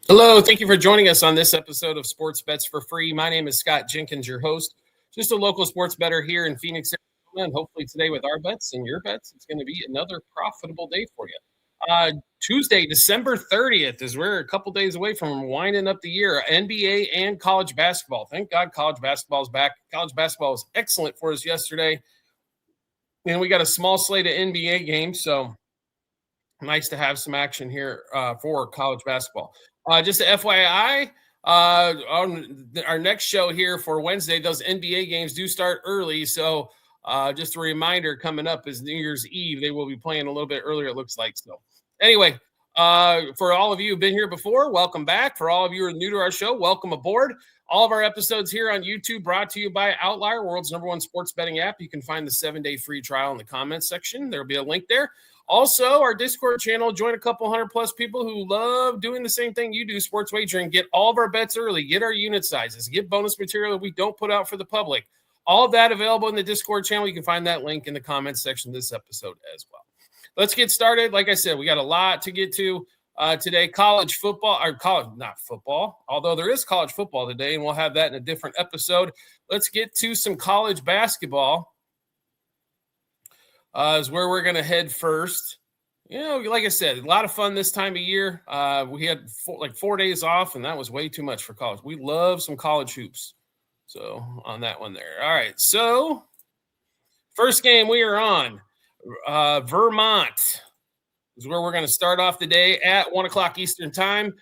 Hello, thank you for joining us on this episode of Sports Bets for Free. My name is Scott Jenkins, your host, just a local sports bettor here in Phoenix, Arizona. And hopefully today with our bets and your bets, it's going to be another profitable day for you. Tuesday, December 30th, is we're a couple days away from winding up the year, NBA and college basketball. Thank God college basketball is back. College basketball was excellent for us yesterday. And we got a small slate of NBA games, so nice to have some action here for college basketball. Just a FYI, on our next show here for Wednesday, those NBA games do start early. So just a reminder, coming up is New Year's Eve. They will be playing a little bit earlier, it looks like. So anyway, for all of you who've been here before, welcome back. For all of you who are new to our show, welcome aboard. All of our episodes here on YouTube brought to you by Outlier, world's #1 sports betting app. You can find the 7-day free trial in the comments section. There'll be a link there. Also, our Discord channel, join a couple hundred plus people who love doing the same thing you do, sports wagering. Get all of our bets early, get our unit sizes, get bonus material that we don't put out for the public. All of that available in the Discord channel. You can find that link in the comments section of this episode as well. Let's get started. Like I said, we got a lot to get to today. College football, or college, not football, although there is college football today, and we'll have that in a different episode. Let's get to some college basketball. Is where we're going to head first. You know, like I said, a lot of fun this time of year. We had 4 days off, and that was way too much for college. We love some college hoops. So on that one there. All right. So first game we are on, Vermont is where we're going to start off the day at 1 o'clock Eastern time.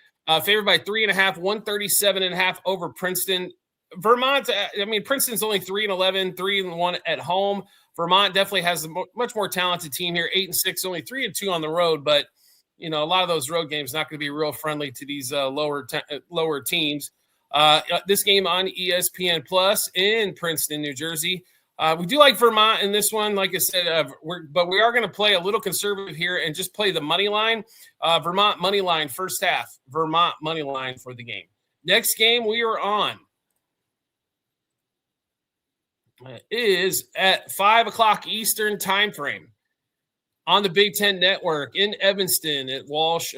Favored by 3.5, 137.5 over Princeton. Vermont, Princeton's only 3-11, 3-1 at home. Vermont definitely has a much more talented team here, 8-6, only 3-2 on the road. But, you know, a lot of those road games not going to be real friendly to these lower teams. This game on ESPN Plus in Princeton, New Jersey. We do like Vermont in this one, like I said, but we are going to play a little conservative here and just play the money line. Vermont money line, first half. Vermont money line for the game. Next game we are on is at 5 o'clock Eastern time frame on the Big Ten Network in Evanston at Welsh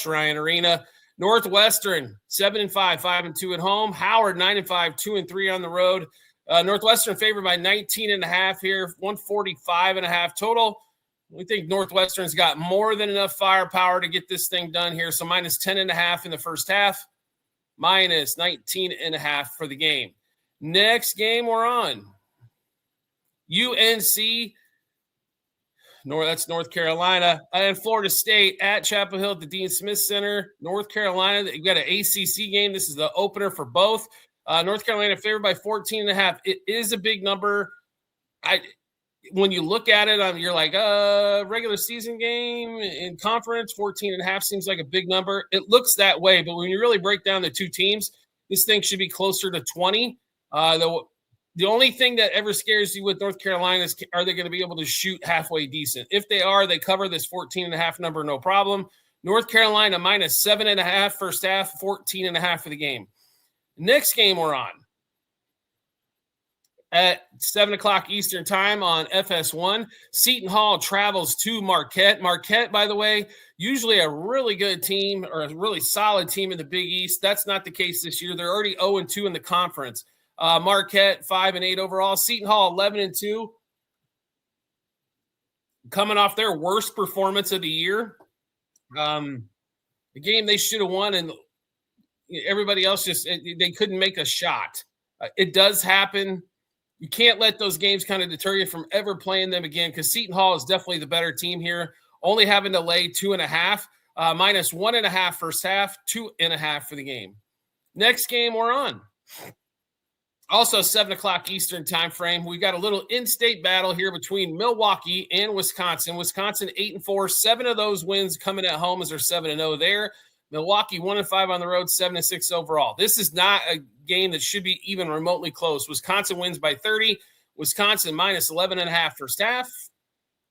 Ryan Arena. Northwestern 7-5, 5-2 at home. Howard 9-5, 2-3 on the road. Northwestern favored by 19.5 here, 145.5 total. We think Northwestern's got more than enough firepower to get this thing done here. So minus 10.5 in the first half, minus 19.5 for the game. Next game we're on, UNC, that's North Carolina, and Florida State at Chapel Hill at the Dean Smith Center. North Carolina, you got an ACC game. This is the opener for both. North Carolina favored by 14.5. It is a big number. When you look at it, you're like, regular season game in conference, 14.5 seems like a big number. It looks that way, but when you really break down the two teams, this thing should be closer to 20. The only thing that ever scares you with North Carolina is, are they going to be able to shoot halfway decent? If they are, they cover this 14.5 number, no problem. North Carolina minus 7.5 first half, 14.5 for the game. Next game we're on at 7 o'clock Eastern time on FS1. Seton Hall travels to Marquette. Marquette, by the way, usually a really good team or a really solid team in the Big East. That's not the case this year. They're already 0-2 in the conference. Marquette 5-8 overall. Seton Hall 11-2, coming off their worst performance of the year. The game they should have won, and everybody else they couldn't make a shot. It does happen. You can't let those games kind of deter you from ever playing them again, because Seton Hall is definitely the better team here. Only having to lay 2.5, minus 1.5 first half, 2.5 for the game. Next game we're on, also 7 o'clock Eastern time frame. We got a little in-state battle here between Milwaukee and Wisconsin. Wisconsin 8-4, 7 of those wins coming at home as they're 7-0 there. Milwaukee 1-5 on the road, 7-6 overall. This is not a game that should be even remotely close. Wisconsin wins by 30. Wisconsin minus 11.5 first half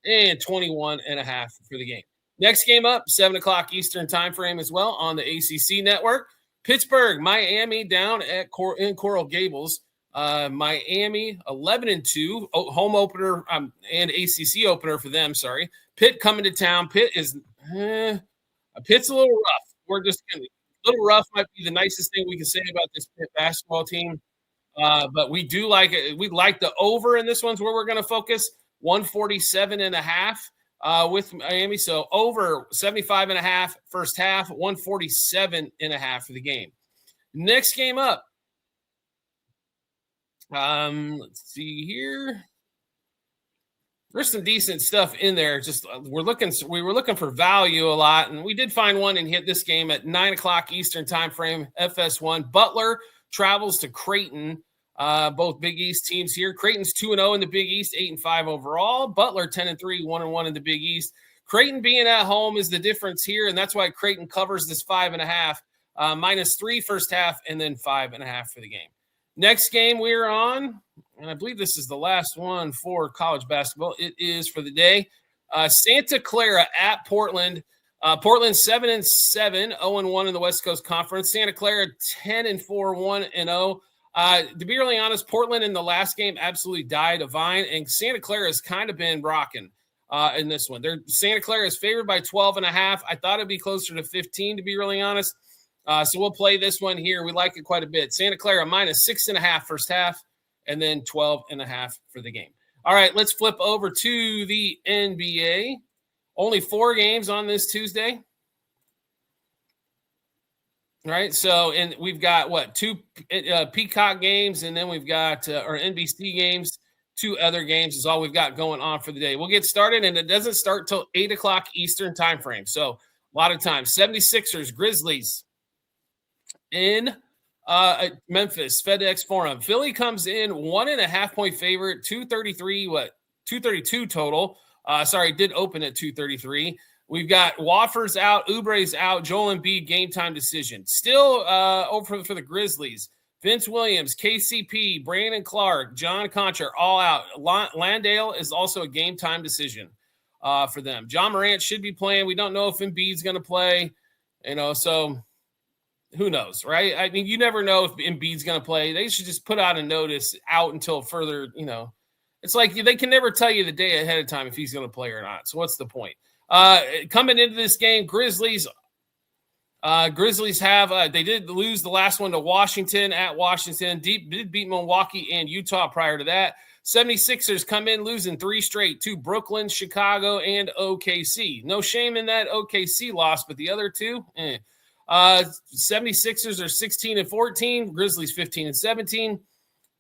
and 21.5 for the game. Next game up, 7 o'clock Eastern time frame as well on the ACC network. Pittsburgh, Miami down in Coral Gables. Miami 11-2, home opener and ACC opener for them. Sorry, Pitt coming to town. Pitt's a little rough. We're just going to Little rough might be the nicest thing we can say about this Pitt basketball team. But we do like it. We like the over in this one's where we're going to focus 147 and a half with Miami. So over 75 and a half first half, 147 and a half for the game. Next game up. Let's see here. There's some decent stuff in there. Just we were looking for value a lot, and we did find one and hit this game at 9 o'clock Eastern time frame. FS1 Butler travels to Creighton. Both Big East teams here. Creighton's 2-0 in the Big East, 8-5 overall. Butler 10-3, 1-1 in the Big East. Creighton being at home is the difference here, and that's why Creighton covers this 5.5, -3 first half, and then 5.5 for the game. Next game we're on, and I believe this is the last one for college basketball. It is for the day. Santa Clara at Portland. Portland 7-7, 0-1 in the West Coast Conference. Santa Clara 10-4, 1-0. To be really honest, Portland in the last game absolutely died a vine, and Santa Clara has kind of been rocking in this one. Santa Clara is favored by 12.5. I thought it'd be closer to 15, to be really honest. So we'll play this one here. We like it quite a bit. Santa Clara -6.5 first half, and then 12.5 for the game. All right, let's flip over to the NBA. Only 4 games on this Tuesday. Right. So, and we've got 2 Peacock games, and then we've got our NBC games. 2 other games is all we've got going on for the day. We'll get started, and it doesn't start till 8 o'clock Eastern time frame. So a lot of time. 76ers, Grizzlies in Memphis, FedEx Forum. Philly comes in 1.5 point favorite, 232 total. Did open at 233. We've got Wofford's out, Oubre's out, Joel Embiid game time decision. Still over for the Grizzlies. Vince Williams, KCP, Brandon Clark, John Concha all out. Landale is also a game time decision for them. John Morant should be playing. We don't know if Embiid's going to play, so who knows, right? I mean, you never know if Embiid's going to play. They should just put out a notice out until further, It's like they can never tell you the day ahead of time if he's going to play or not. So what's the point? Coming into this game, Grizzlies have they did lose the last one to Washington at Washington. Did beat Milwaukee and Utah prior to that. 76ers come in losing 3 straight to Brooklyn, Chicago, and OKC. No shame in that OKC loss, but the other 2, 76ers are 16-14, Grizzlies 15-17.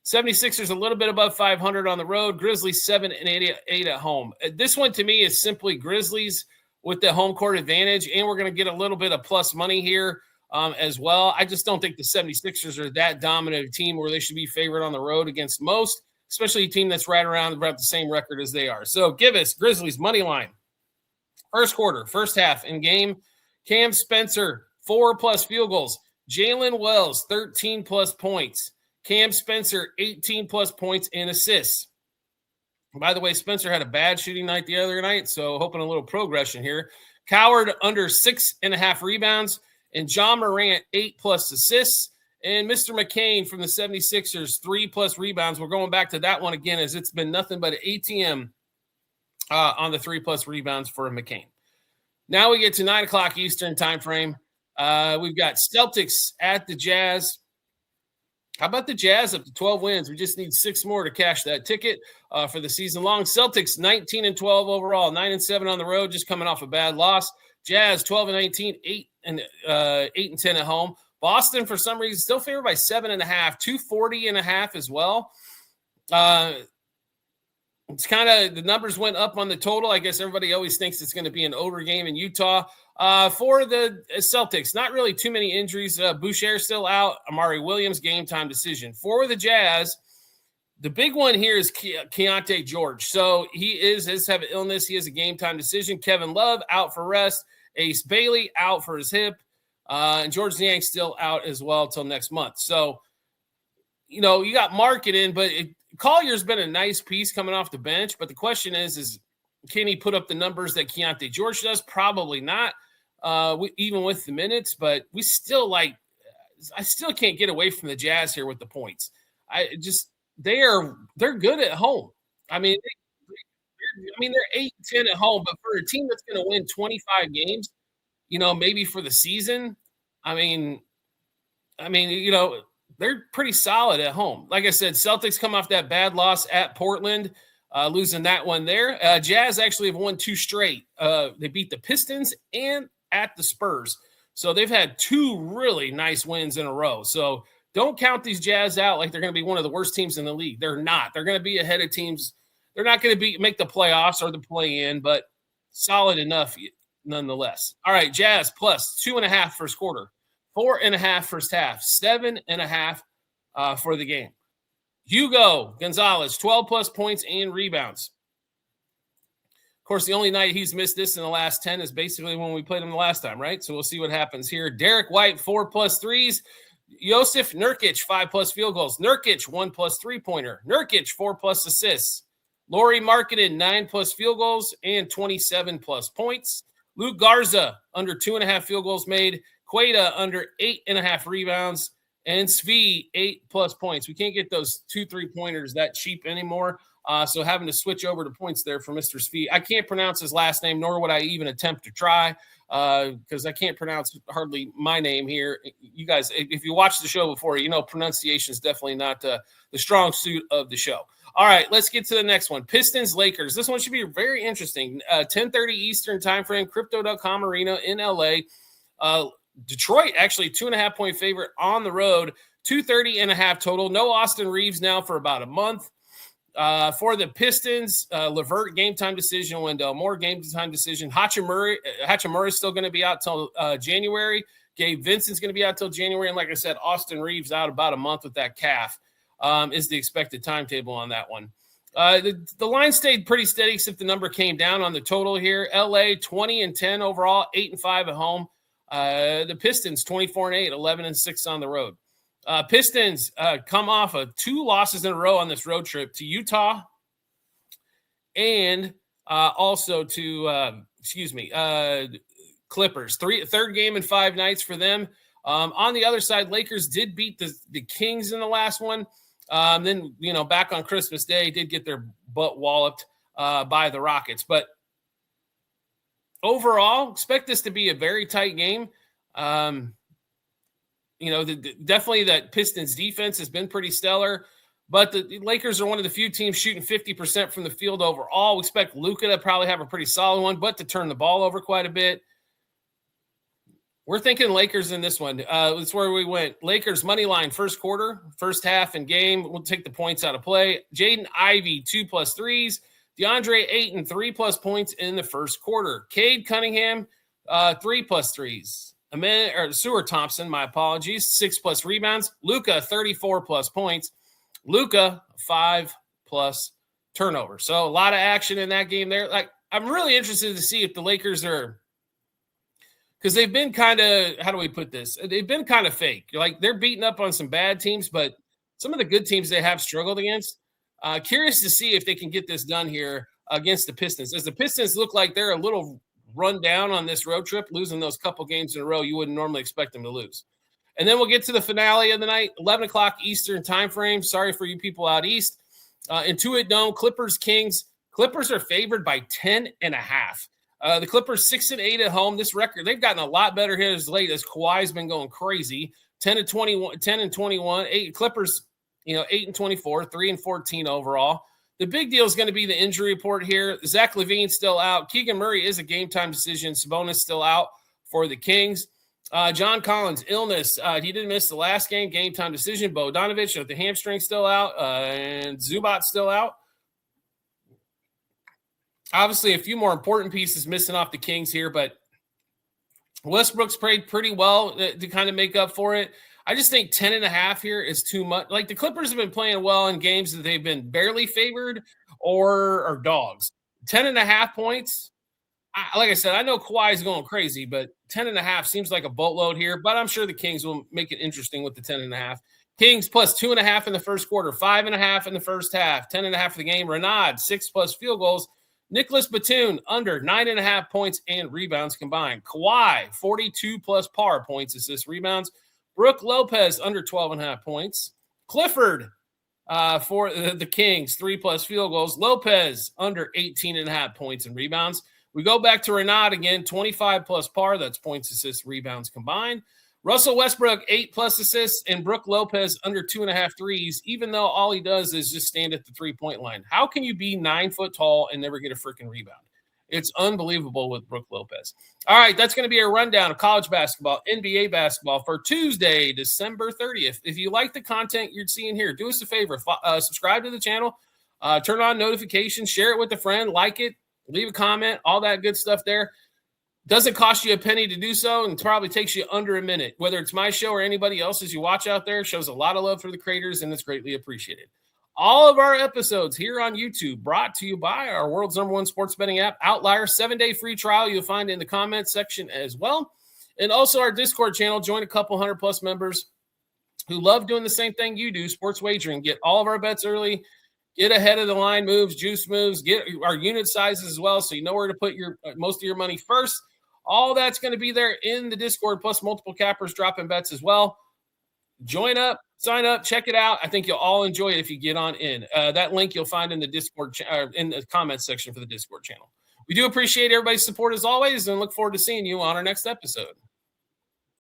76ers a little bit above 500 on the road. Grizzlies 7-8 at home. This one to me is simply Grizzlies with the home court advantage, and we're going to get a little bit of plus money here as well. I just don't think the 76ers are that dominant a team where they should be favored on the road against most, especially a team that's right around about the same record as they are. So give us Grizzlies money line. First quarter, first half in game. Cam Spencer 4+ field goals. Jalen Wells 13+ points. Cam Spencer, 18+ points and assists. By the way, Spencer had a bad shooting night the other night, so hoping a little progression here. Coward under 6.5 rebounds, and John Morant, 8+ assists. And Mr. McCain from the 76ers, 3+ rebounds. We're going back to that one again, as it's been nothing but an ATM on the 3+ rebounds for McCain. Now we get to 9 o'clock Eastern time frame. We've got Celtics at the Jazz. How about the Jazz up to 12 wins? We just need 6 more to cash that ticket for the season long. Celtics 19-12 overall, 9-7 on the road, just coming off a bad loss. Jazz 12-19, 8-10 at home. Boston, for some reason, still favored by 7.5, 240.5 as well. It's kind of the numbers went up on the total. I guess everybody always thinks it's going to be an over game in Utah. For the Celtics, not really too many injuries. Boucher still out. Amari Williams, game time decision. For the Jazz, the big one here is Keontae George. So he has have an illness. He has a game time decision. Kevin Love out for rest. Ace Bailey out for his hip. And George Niang still out as well till next month. So, you got Market in, but Collier's been a nice piece coming off the bench. But the question is can he put up the numbers that Keontae George does? Probably not. Even with the minutes, but I still can't get away from the Jazz here with the points. They're good at home. I mean, they're 8-10 at home, but for a team that's going to win 25 games, maybe for the season, I mean, they're pretty solid at home. Like I said, Celtics come off that bad loss at Portland, losing that one there. Jazz actually have won 2 straight. They beat the Pistons and at the Spurs. So they've had 2 really nice wins in a row. So don't count these Jazz out like they're going to be one of the worst teams in the league. They're not. They're going to be ahead of teams. They're not going to make the playoffs or the play-in, but solid enough nonetheless. All right, Jazz plus 2.5 first quarter. 4.5 first half, 7.5 for the game. Hugo Gonzalez, 12 plus points and rebounds. Of course, the only night he's missed this in the last 10 is basically when we played him the last time, right? So we'll see what happens here. Derek White, 4 plus threes. Josef Nurkic, 5 plus field goals. Nurkic, 1 plus three-pointer. Nurkic, 4 plus assists. Lauri Markkanen, 9 plus field goals and 27 plus points. Luke Garza, under 2.5 field goals made. Queta under 8.5 rebounds, and Svi 8 plus points. We can't get those 2 3-pointers that cheap anymore. So having to switch over to points there for Mr. Svi. I can't pronounce his last name, nor would I even attempt to try, because I can't pronounce hardly my name here. You guys, if you watched the show before, you know pronunciation is definitely not the strong suit of the show. All right, let's get to the next one. Pistons Lakers. This one should be very interesting. 10:30 Eastern time frame. Crypto.com Arena in LA. Detroit actually 2.5-point favorite on the road, 230.5 total. No Austin Reeves now for about a month. For the Pistons, Levert game time decision, Wendell Moore game time decision. Hachimura is still going to be out till January. Gabe Vincent's going to be out till January, and like I said, Austin Reeves out about a month with that calf is the expected timetable on that one. The line stayed pretty steady, except the number came down on the total here. LA 20-10 overall, 8-5 at home. The Pistons 24-8, 11-6 on the road. Pistons come off of 2 losses in a row on this road trip to Utah and also to Clippers. Third game in 5 nights for them. On the other side, Lakers did beat the Kings in the last one. Then back on Christmas Day, did get their butt walloped by the Rockets, but overall, expect this to be a very tight game. Definitely that Pistons defense has been pretty stellar, but the Lakers are one of the few teams shooting 50% from the field overall. We expect Luka to probably have a pretty solid one, but to turn the ball over quite a bit. We're thinking Lakers in this one. That's where we went. Lakers money line first quarter, first half and game. We'll take the points out of play. Jaden Ivey, 2 plus threes. DeAndre Ayton, 3 plus points in the first quarter. Cade Cunningham, 3 plus threes. Sewer Thompson, my apologies, 6 plus rebounds. Luka, 34 plus points. Luka, 5 plus turnovers. So a lot of action in that game there. Like, I'm really interested to see if the Lakers are, because they've been kind of, how do we put this? They've been kind of fake. Like, they're beating up on some bad teams, but some of the good teams they have struggled against. Curious to see if they can get this done here against the Pistons. As the Pistons look like they're a little run down on this road trip, losing those couple games in a row you wouldn't normally expect them to lose. And then we'll get to the finale of the night, 11 o'clock Eastern time frame. Sorry for you people out east. Intuit Dome, Clippers, Kings. Clippers are favored by 10.5. The Clippers 6-8 at home. This record, they've gotten a lot better here as late as Kawhi's been going crazy. 10-21. Clippers, 8-24, 3-14 overall. The big deal is going to be the injury report here. Zach LaVine still out. Keegan Murray is a game time decision. Sabonis still out for the Kings. John Collins, illness. He didn't miss the last game time decision. Bogdanović with the hamstring still out. And Zubac still out. Obviously, a few more important pieces missing off the Kings here, but Westbrook's played pretty well to kind of make up for it. I just think 10.5 here is too much. Like, the Clippers have been playing well in games that they've been barely favored or dogs. 10.5 points. Like I said, I know Kawhi is going crazy, but 10.5 seems like a boatload here, but I'm sure the Kings will make it interesting with the 10.5. Kings plus 2.5 in the first quarter, 5.5 in the first half, 10.5 for the game. Renard, 6 plus field goals. Nicholas Batum, under 9.5 points and rebounds combined. Kawhi, 42 plus par points, assists, rebounds. Brooke Lopez, under 12.5 points. Clifford for the Kings, 3 plus field goals. Lopez, under 18.5 points and rebounds. We go back to Renard again, 25 plus par. That's points, assists, rebounds combined. Russell Westbrook, 8+ assists, and Brook Lopez under 2.5 threes, even though all he does is just stand at the 3-point line. How can you be 9 foot tall and never get a freaking rebound? It's unbelievable with Brook Lopez. All right, that's going to be a rundown of college basketball, NBA basketball for Tuesday, December 30th. If you like the content you're seeing here, do us a favor, subscribe to the channel, turn on notifications, share it with a friend, like it, leave a comment, all that good stuff there. Doesn't cost you a penny to do so, and probably takes you under a minute. Whether it's my show or anybody else's you watch out there, shows a lot of love for the creators, and it's greatly appreciated. All of our episodes here on YouTube brought to you by our world's #1 sports betting app, Outlier. 7-day free trial you'll find in the comments section as well. And also our Discord channel. Join a couple 100+ members who love doing the same thing you do, sports wagering. Get all of our bets early. Get ahead of the line moves, juice moves. Get our unit sizes as well, so you know where to put your most of your money first. All that's going to be there in the Discord, plus multiple cappers dropping bets as well. Join up, sign up, check it out. I think you'll all enjoy it if you get on in. That link you'll find in the Discord in the comments section for the Discord channel. We do appreciate everybody's support as always, and look forward to seeing you on our next episode.